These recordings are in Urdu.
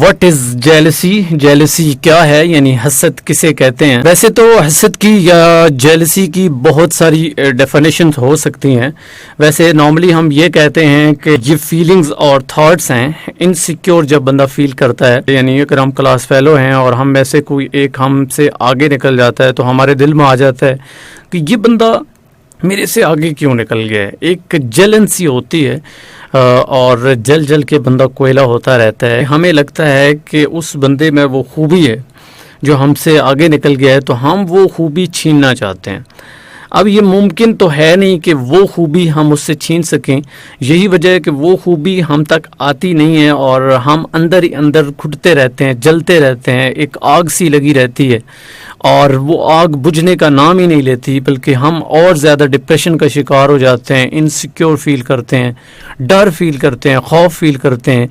What is jealousy? جیلسی کیا ہے، یعنی حسد کسے کہتے ہیں؟ ویسے تو حسد کی یا جیلسی کی بہت ساری ڈیفینیشنز ہو سکتی ہیں. ویسے نارملی ہم یہ کہتے ہیں کہ یہ فیلنگز اور تھاٹس ہیں. انسیکیور جب بندہ فیل کرتا ہے، یعنی اگر ہم کلاس فیلو ہیں اور ہم میں سے کوئی ایک ہم سے آگے نکل جاتا ہے تو ہمارے دل میں آ جاتا ہے کہ یہ بندہ میرے سے آگے کیوں نکل گیا ہے. ایک جلنسی ہوتی ہے اور جل جل کے بندہ کوئلہ ہوتا رہتا ہے. ہمیں لگتا ہے کہ اس بندے میں وہ خوبی ہے جو ہم سے آگے نکل گیا ہے، تو ہم وہ خوبی چھیننا چاہتے ہیں. اب یہ ممکن تو ہے نہیں کہ وہ خوبی ہم اس سے چھین سکیں. یہی وجہ ہے کہ وہ خوبی ہم تک آتی نہیں ہے اور ہم اندر ہی اندر گھٹتے رہتے ہیں، جلتے رہتے ہیں. ایک آگ سی لگی رہتی ہے اور وہ آگ بجھنے کا نام ہی نہیں لیتی، بلکہ ہم اور زیادہ ڈپریشن کا شکار ہو جاتے ہیں. انسیکیور فیل کرتے ہیں، ڈر فیل کرتے ہیں، خوف فیل کرتے ہیں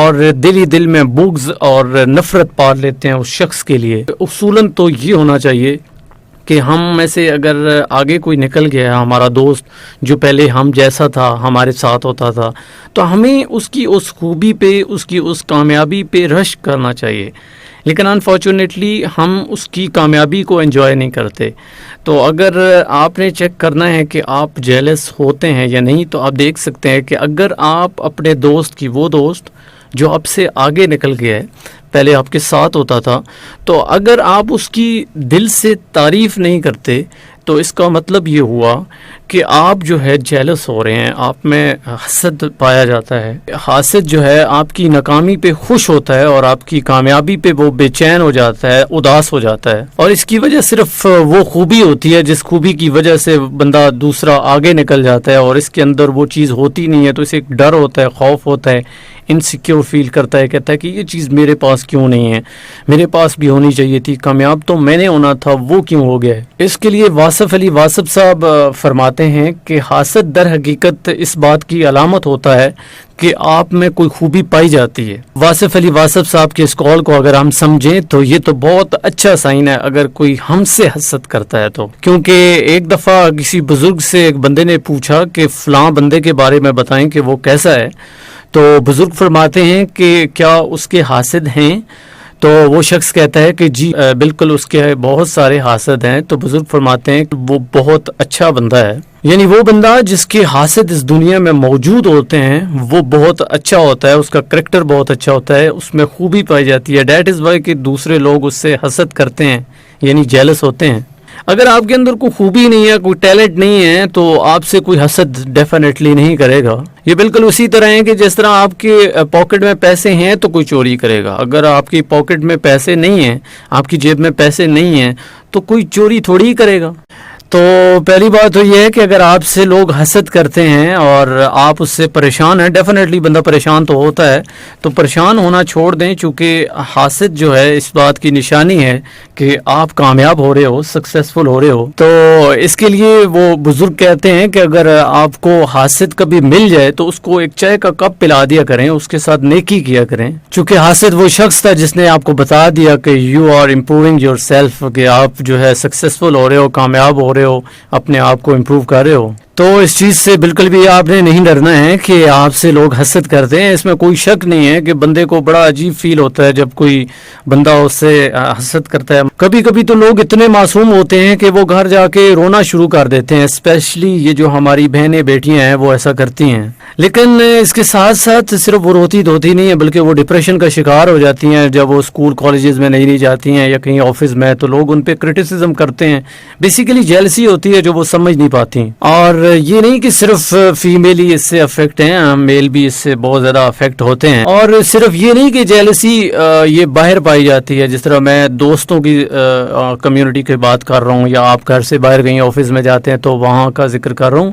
اور دل ہی دل میں بغض اور نفرت پال لیتے ہیں اس شخص کے لیے. اصولاً تو یہ ہونا چاہیے کہ ہم میں سے اگر آگے کوئی نکل گیا ہے، ہمارا دوست جو پہلے ہم جیسا تھا، ہمارے ساتھ ہوتا تھا، تو ہمیں اس کی اس خوبی پہ، اس کی اس کامیابی پہ رشک کرنا چاہیے. لیکن انفارچونیٹلی ہم اس کی کامیابی کو انجوائے نہیں کرتے. تو اگر آپ نے چیک کرنا ہے کہ آپ جیلس ہوتے ہیں یا نہیں، تو آپ دیکھ سکتے ہیں کہ اگر آپ اپنے دوست کی، وہ دوست جو آپ سے آگے نکل گیا ہے، پہلے آپ کے ساتھ ہوتا تھا، تو اگر آپ اس کی دل سے تعریف نہیں کرتے تو اس کا مطلب یہ ہوا کہ آپ جو ہے جیلس ہو رہے ہیں، آپ میں حسد پایا جاتا ہے. حاسد جو ہے آپ کی ناکامی پہ خوش ہوتا ہے اور آپ کی کامیابی پہ وہ بے چین ہو جاتا ہے، اداس ہو جاتا ہے. اور اس کی وجہ صرف وہ خوبی ہوتی ہے جس خوبی کی وجہ سے بندہ دوسرا آگے نکل جاتا ہے، اور اس کے اندر وہ چیز ہوتی نہیں ہے تو اسے ایک ڈر ہوتا ہے، خوف ہوتا ہے، انسیکیور فیل کرتا ہے، کہتا ہے کہ یہ چیز میرے پاس کیوں نہیں ہے، میرے پاس بھی ہونی چاہیے تھی، کامیاب تو میں نے ہونا تھا، وہ کیوں ہو گیا ہے. اس کے لیے واصف علی واصف صاحب فرماتے ہیں کہ حاسد در حقیقت اس بات کی علامت ہوتا ہے کہ آپ میں کوئی خوبی پائی جاتی ہے. واصف علی واصف صاحب کے اس قول کو اگر ہم سمجھیں تو یہ تو بہت اچھا سائن ہے اگر کوئی ہم سے حسد کرتا ہے تو. کیونکہ ایک دفعہ کسی بزرگ سے ایک بندے نے پوچھا کہ فلاں بندے کے بارے میں بتائیں کہ وہ کیسا ہے. تو بزرگ فرماتے ہیں کہ کیا اس کے حاسد ہیں؟ تو وہ شخص کہتا ہے کہ جی بالکل اس کے بہت سارے حاسد ہیں. تو بزرگ فرماتے ہیں کہ وہ بہت اچھا بندہ ہے، یعنی وہ بندہ جس کے حاسد اس دنیا میں موجود ہوتے ہیں وہ بہت اچھا ہوتا ہے، اس کا کریکٹر بہت اچھا ہوتا ہے، اس میں خوبی پائی جاتی ہے. دیٹ از وائی کہ دوسرے لوگ اس سے حسد کرتے ہیں، یعنی جیلس ہوتے ہیں. اگر آپ کے اندر کوئی خوبی نہیں ہے، کوئی ٹیلنٹ نہیں ہے، تو آپ سے کوئی حسد ڈیفینیٹلی نہیں کرے گا. یہ بالکل اسی طرح ہے کہ جس طرح آپ کے پاکٹ میں پیسے ہیں تو کوئی چوری کرے گا. اگر آپ کی پاکٹ میں پیسے نہیں ہیں، آپ کی جیب میں پیسے نہیں ہیں، تو کوئی چوری تھوڑی ہی کرے گا. تو پہلی بات تو یہ ہے کہ اگر آپ سے لوگ حسد کرتے ہیں اور آپ اس سے پریشان ہیں، ڈیفینیٹلی بندہ پریشان تو ہوتا ہے، تو پریشان ہونا چھوڑ دیں، چونکہ حاسد جو ہے اس بات کی نشانی ہے کہ آپ کامیاب ہو رہے ہو، سکسیسفل ہو رہے ہو. تو اس کے لیے وہ بزرگ کہتے ہیں کہ اگر آپ کو حاسد کبھی مل جائے تو اس کو ایک چائے کا کپ پلا دیا کریں، اس کے ساتھ نیکی کیا کریں. چونکہ حاسد وہ شخص تھا جس نے آپ کو بتا دیا کہ you are improving yourself, کہ آپ جو ہے سکسیسفل ہو رہے ہو، کامیاب ہو رہے ہو، اپنے آپ کو امپروو کر رہے ہو. تو اس چیز سے بالکل بھی آپ نے نہیں ڈرنا ہے کہ آپ سے لوگ حسد کرتے ہیں. اس میں کوئی شک نہیں ہے کہ بندے کو بڑا عجیب فیل ہوتا ہے جب کوئی بندہ اس سے حسد کرتا ہے. کبھی کبھی تو لوگ اتنے معصوم ہوتے ہیں کہ وہ گھر جا کے رونا شروع کر دیتے ہیں، اسپیشلی یہ جو ہماری بہنیں بیٹیاں ہیں وہ ایسا کرتی ہیں. لیکن اس کے ساتھ ساتھ صرف وہ روتی دھوتی نہیں ہے بلکہ وہ ڈپریشن کا شکار ہو جاتی ہیں جب وہ اسکول کالجز میں نہیں جاتی ہیں یا کہیں آفس میں، تو لوگ ان پہ کرٹیسزم کرتے ہیں. بیسیکلی جیلسی ہوتی ہے جو وہ سمجھ نہیں پاتی. اور یہ نہیں کہ صرف فیمیل ہی اس سے افیکٹ ہیں، میل بھی اس سے بہت زیادہ افیکٹ ہوتے ہیں. اور صرف یہ نہیں کہ جیلسی یہ باہر پائی جاتی ہے، جس طرح میں دوستوں کی کمیونٹی کی بات کر رہا ہوں، یا آپ گھر سے باہر کہیں آفس میں جاتے ہیں تو وہاں کا ذکر کر رہا ہوں.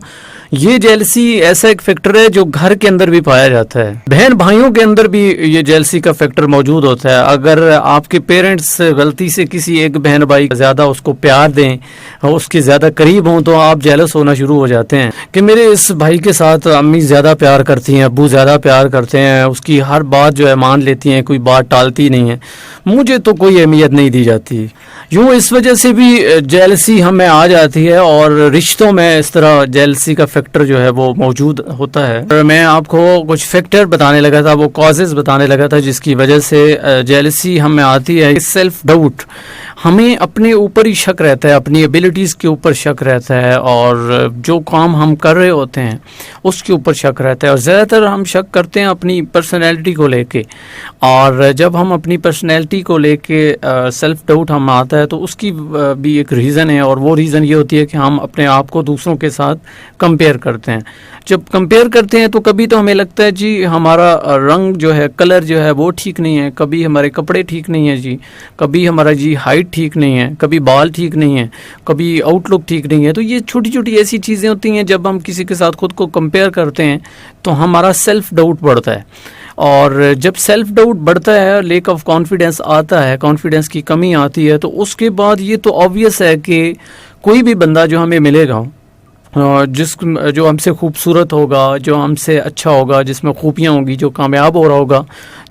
یہ جیلسی ایسا ایک فیکٹر ہے جو گھر کے اندر بھی پایا جاتا ہے. بہن بھائیوں کے اندر بھی یہ جیلسی کا فیکٹر موجود ہوتا ہے. اگر آپ کے پیرنٹس غلطی سے کسی ایک بہن بھائی زیادہ اس کو پیار دیں، اس کے زیادہ قریب ہوں، تو آپ جیلس ہونا شروع ہو جاتے ہیں کہ میرے اس بھائی کے ساتھ امی زیادہ پیار کرتی ہیں، ابو زیادہ پیار کرتے ہیں، اس کی ہر بات جو ہے مان لیتی ہیں، کوئی بات ٹالتی نہیں ہے، مجھے تو کوئی اہمیت نہیں دی جاتی. یوں اس وجہ سے بھی جیلسی ہمیں آ جاتی ہے اور رشتوں میں اس طرح جیلسی کا فیکٹر جو ہے وہ موجود ہوتا ہے. اور میں آپ کو کچھ فیکٹر بتانے لگا تھا, وہ کازز بتانے لگا تھا جس کی وجہ سے جیلسی ہمیں آتی ہے. سیلف ڈاؤٹ, ہمیں اپنے اوپر ہی شک رہتا ہے, اپنی ایبلٹیز کے اوپر شک رہتا ہے, اور جو کام ہم کر رہے ہوتے ہیں اس کے اوپر شک رہتا ہے. اور زیادہ تر ہم شک کرتے ہیں اپنی پرسنالٹی کو لے کے, اور جب ہم اپنی پرسنالٹی کو لے کے سیلف ڈاؤٹ ہم آتا ہے تو اس کی بھی ایک ریزن ہے, اور وہ ریزن یہ ہوتی ہے کہ ہم اپنے آپ کو دوسروں کے ساتھ کمپیئر کرتے ہیں. جب کمپیئر کرتے ہیں تو کبھی تو ہمیں لگتا ہے جی ہمارا رنگ جو ہے, کلر جو ہے وہ ٹھیک نہیں ہے, کبھی ہمارے کپڑے ٹھیک نہیں ہیں جی, کبھی ہمارا جی ہائٹ ٹھیک نہیں ہے, کبھی بال ٹھیک نہیں ہے, کبھی آؤٹ لک ٹھیک نہیں ہے. تو یہ چھوٹی چھوٹی ایسی چیزیں ہوتی ہیں, جب ہم کسی کے ساتھ خود کو کمپیئر کرتے ہیں تو ہمارا سیلف ڈاؤٹ بڑھتا ہے. اور جب سیلف ڈاؤٹ بڑھتا ہے, لیک آف کانفیڈنس آتا ہے, کانفیڈنس کی کمی آتی ہے, تو اس کے بعد یہ تو آبویس ہے کہ کوئی بھی بندہ جو ہمیں ملے گا, جو ہم سے خوبصورت ہوگا, جو ہم سے اچھا ہوگا, جس میں خوبیاں ہوں گی, جو کامیاب ہو رہا ہوگا,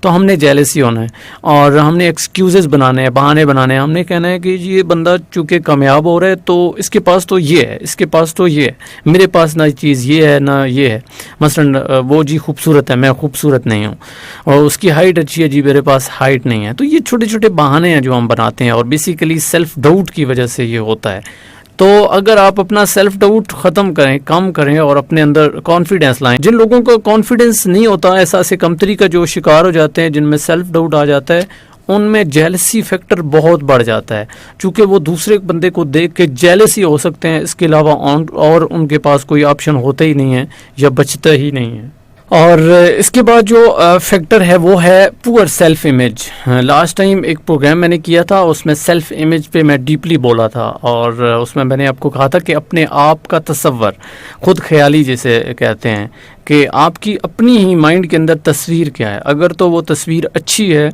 تو ہم نے جیلسی ہونا ہے, اور ہم نے ایکسکیوزز بنانے ہیں, بہانے بنانے ہیں. ہم نے کہنا ہے کہ یہ بندہ چونکہ کامیاب ہو رہا ہے تو اس کے پاس تو یہ ہے, اس کے پاس تو یہ ہے, میرے پاس نہ چیز یہ ہے نہ یہ ہے. مثلا وہ جی خوبصورت ہے, میں خوبصورت نہیں ہوں, اور اس کی ہائٹ اچھی ہے, جی میرے پاس ہائٹ نہیں ہے. تو یہ چھوٹے چھوٹے بہانے ہیں جو ہم بناتے ہیں, اور بیسیکلی سیلف ڈاؤٹ کی وجہ سے یہ ہوتا ہے. تو اگر آپ اپنا سیلف ڈاؤٹ ختم کریں, کم کریں, اور اپنے اندر کانفیڈنس لائیں. جن لوگوں کو کانفیڈنس نہیں ہوتا, احساس کمتری کا جو شکار ہو جاتے ہیں, جن میں سیلف ڈاؤٹ آ جاتا ہے, ان میں جیلسی فیکٹر بہت بڑھ جاتا ہے, چونکہ وہ دوسرے بندے کو دیکھ کے جیلسی ہو سکتے ہیں. اس کے علاوہ اور ان کے پاس کوئی آپشن ہوتا ہی نہیں ہے یا بچتا ہی نہیں ہے. اور اس کے بعد جو فیکٹر ہے وہ ہے پور سیلف امیج. لاسٹ ٹائم ایک پروگرام میں نے کیا تھا, اس میں سیلف امیج پہ میں ڈیپلی بولا تھا, اور اس میں نے آپ کو کہا تھا کہ اپنے آپ کا تصور, خود خیالی جسے کہتے ہیں, کہ آپ کی اپنی ہی مائنڈ کے اندر تصویر کیا ہے. اگر تو وہ تصویر اچھی ہے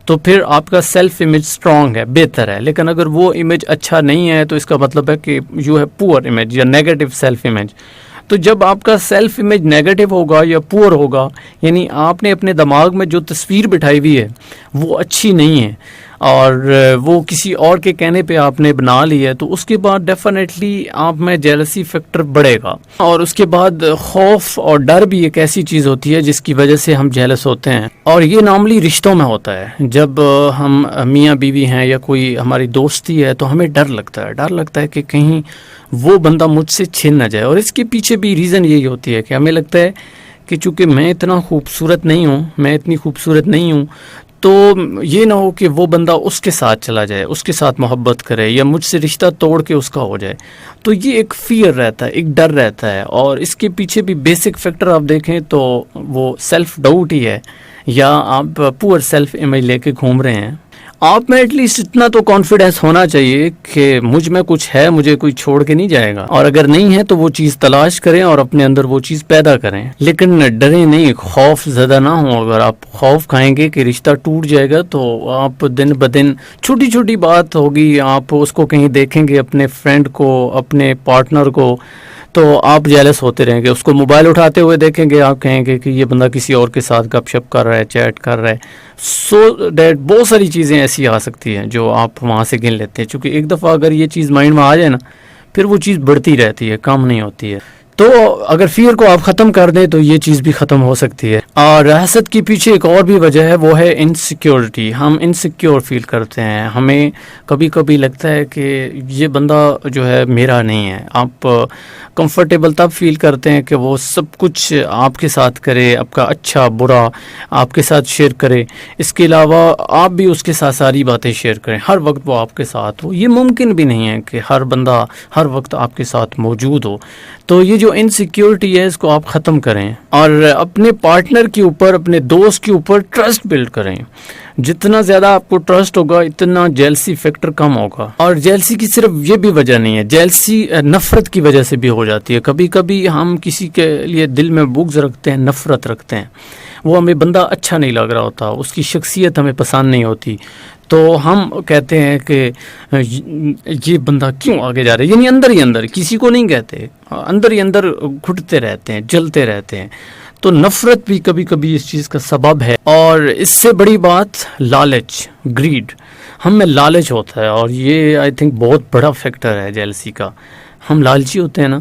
تو پھر آپ کا سیلف امیج اسٹرانگ ہے, بہتر ہے. لیکن اگر وہ امیج اچھا نہیں ہے تو اس کا مطلب ہے کہ یو ہے پور امیج یا نیگیٹو سیلف امیج. تو جب آپ کا سیلف امیج نیگیٹو ہوگا یا پور ہوگا, یعنی آپ نے اپنے دماغ میں جو تصویر بٹھائی ہوئی ہے وہ اچھی نہیں ہے, اور وہ کسی اور کے کہنے پہ آپ نے بنا لی ہے, تو اس کے بعد ڈیفینیٹلی آپ میں جیلسی فیکٹر بڑھے گا. اور اس کے بعد خوف اور ڈر بھی ایک ایسی چیز ہوتی ہے جس کی وجہ سے ہم جیلس ہوتے ہیں, اور یہ نارملی رشتوں میں ہوتا ہے. جب ہم میاں بیوی ہیں یا کوئی ہماری دوستی ہے تو ہمیں ڈر لگتا ہے کہ کہیں وہ بندہ مجھ سے چھن نہ جائے. اور اس کے پیچھے بھی ریزن یہی ہوتی ہے کہ ہمیں لگتا ہے کہ چونکہ میں اتنا خوبصورت نہیں ہوں, میں اتنی خوبصورت نہیں ہوں, تو یہ نہ ہو کہ وہ بندہ اس کے ساتھ چلا جائے, اس کے ساتھ محبت کرے, یا مجھ سے رشتہ توڑ کے اس کا ہو جائے. تو یہ ایک فیئر رہتا ہے, ایک ڈر رہتا ہے, اور اس کے پیچھے بھی بیسک فیکٹر آپ دیکھیں تو وہ سیلف ڈاؤٹ ہی ہے, یا آپ پور سیلف امیج لے کے گھوم رہے ہیں. آپ میں ایٹ لیسٹ اتنا تو کانفیڈنس ہونا چاہیے کہ مجھ میں کچھ ہے, مجھے کوئی چھوڑ کے نہیں جائے گا, اور اگر نہیں ہے تو وہ چیز تلاش کریں اور اپنے اندر وہ چیز پیدا کریں. لیکن ڈریں نہیں, خوف زدہ نہ ہوں. اگر آپ خوف کھائیں گے کہ رشتہ ٹوٹ جائے گا تو آپ دن بدن چھوٹی چھوٹی بات ہوگی, آپ اس کو کہیں دیکھیں گے, اپنے فرینڈ کو, اپنے پارٹنر کو, تو آپ جیلس ہوتے رہیں گے. اس کو موبائل اٹھاتے ہوئے دیکھیں گے, آپ کہیں گے کہ یہ بندہ کسی اور کے ساتھ گپ شپ کر رہا ہے, چیٹ کر رہا ہے. سو دیٹ بہت ساری چیزیں ایسی آ سکتی ہیں جو آپ وہاں سے گن لیتے ہیں, چونکہ ایک دفعہ اگر یہ چیز مائنڈ میں آ جائے نا, پھر وہ چیز بڑھتی رہتی ہے, کم نہیں ہوتی ہے. تو اگر فیئر کو آپ ختم کر دیں تو یہ چیز بھی ختم ہو سکتی ہے. اور حسد کے پیچھے ایک اور بھی وجہ ہے, وہ ہے انسیکیورٹی. ہم انسیکیور فیل کرتے ہیں, ہمیں کبھی کبھی لگتا ہے کہ یہ بندہ جو ہے میرا نہیں ہے. آپ کمفرٹیبل تب فیل کرتے ہیں کہ وہ سب کچھ آپ کے ساتھ کرے, آپ کا اچھا برا آپ کے ساتھ شیئر کرے. اس کے علاوہ آپ بھی اس کے ساتھ ساری باتیں شیئر کریں, ہر وقت وہ آپ کے ساتھ ہو. یہ ممکن بھی نہیں ہے کہ ہر بندہ ہر وقت آپ کے ساتھ موجود ہو. تو یہ جو انسیکیورٹی ہے اس کو آپ ختم کریں, اور اپنے پارٹنر کے اوپر, اپنے دوست کے اوپر ٹرسٹ بلڈ کریں. جتنا زیادہ آپ کو ٹرسٹ ہوگا اتنا جیلسی فیکٹر کم ہوگا. اور جیلسی کی صرف یہ بھی وجہ نہیں ہے, جیلسی نفرت کی وجہ سے بھی ہو جاتی ہے. کبھی کبھی ہم کسی کے لیے دل میں بغض رکھتے ہیں, نفرت رکھتے ہیں, وہ ہمیں بندہ اچھا نہیں لگ رہا ہوتا, اس کی شخصیت ہمیں پسند نہیں ہوتی, تو ہم کہتے ہیں کہ یہ بندہ کیوں آگے جا رہا ہے. یعنی اندر ہی اندر, کسی کو نہیں کہتے, اندر ہی اندر گھٹتے رہتے ہیں, جلتے رہتے ہیں. تو نفرت بھی کبھی کبھی اس چیز کا سبب ہے. اور اس سے بڑی بات لالچ، گریڈ. ہم میں لالچ ہوتا ہے اور یہ آئی تھنک بہت بڑا فیکٹر ہے جیلسی کا. ہم لالچی ہوتے ہیں نا،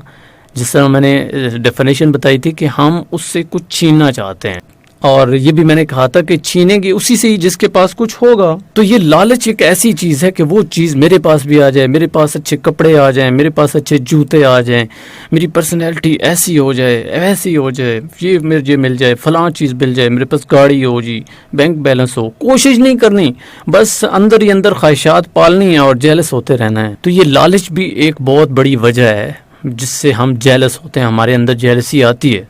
جس طرح میں نے ڈیفینیشن بتائی تھی کہ ہم اس سے کچھ چھیننا چاہتے ہیں، اور یہ بھی میں نے کہا تھا کہ چھینیں گے اسی سے ہی جس کے پاس کچھ ہوگا. تو یہ لالچ ایک ایسی چیز ہے کہ وہ چیز میرے پاس بھی آ جائے، میرے پاس اچھے کپڑے آ جائیں، میرے پاس اچھے جوتے آ جائیں، میری پرسنالٹی ایسی ہو جائے، ایسی ہو جائے، یہ مجھے مل جائے، فلاں چیز مل جائے، میرے پاس گاڑی ہو جی، بینک بیلنس ہو. کوشش نہیں کرنی، بس اندر ہی اندر خواہشات پالنی ہے اور جیلس ہوتے رہنا ہے. تو یہ لالچ بھی ایک بہت بڑی وجہ ہے جس سے ہم جیلس ہوتے ہیں، ہمارے اندر جیلسی آتی ہے.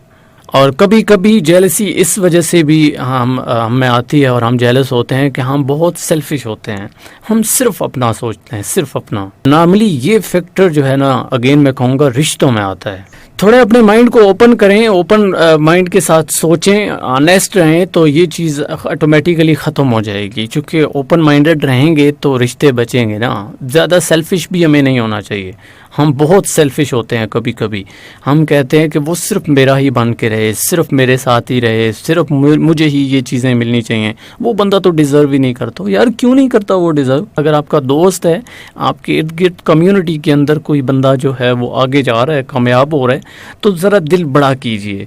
اور کبھی کبھی جیلسی اس وجہ سے بھی ہم میں آتی ہے اور ہم جیلس ہوتے ہیں کہ ہم بہت سیلفش ہوتے ہیں، ہم صرف اپنا سوچتے ہیں، صرف اپنا. نارملی یہ فیکٹر جو ہے نا، اگین میں کہوں گا رشتوں میں آتا ہے. تھوڑے اپنے مائنڈ کو اوپن کریں، اوپن مائنڈ کے ساتھ سوچیں، آنیسٹ رہیں، تو یہ چیز آٹومیٹیکلی ختم ہو جائے گی. چونکہ اوپن مائنڈڈ رہیں گے تو رشتے بچیں گے نا. زیادہ سیلفش بھی ہمیں نہیں ہونا چاہیے. ہم بہت سیلفش ہوتے ہیں کبھی کبھی. ہم کہتے ہیں کہ وہ صرف میرا ہی بن کے رہے، صرف میرے ساتھ ہی رہے، صرف مجھے ہی یہ چیزیں ملنی چاہیے. وہ بندہ تو ڈیزرو ہی نہیں کرتا. یار کیوں نہیں کرتا وہ ڈیزرو؟ اگر آپ کا دوست ہے، آپ کے ارد گرد کمیونٹی کے اندر کوئی بندہ جو ہے وہ آگے جا رہا ہے، کامیاب ہو رہا ہے، تو ذرا دل بڑا کیجئے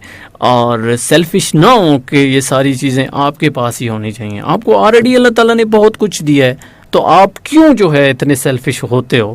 اور سیلفش نہ ہو کہ یہ ساری چیزیں آپ کے پاس ہی ہونی چاہیے. آپ کو آلریڈی اللہ تعالیٰ نے بہت کچھ دیا ہے، تو آپ کیوں جو ہے اتنے سیلفش ہوتے ہو؟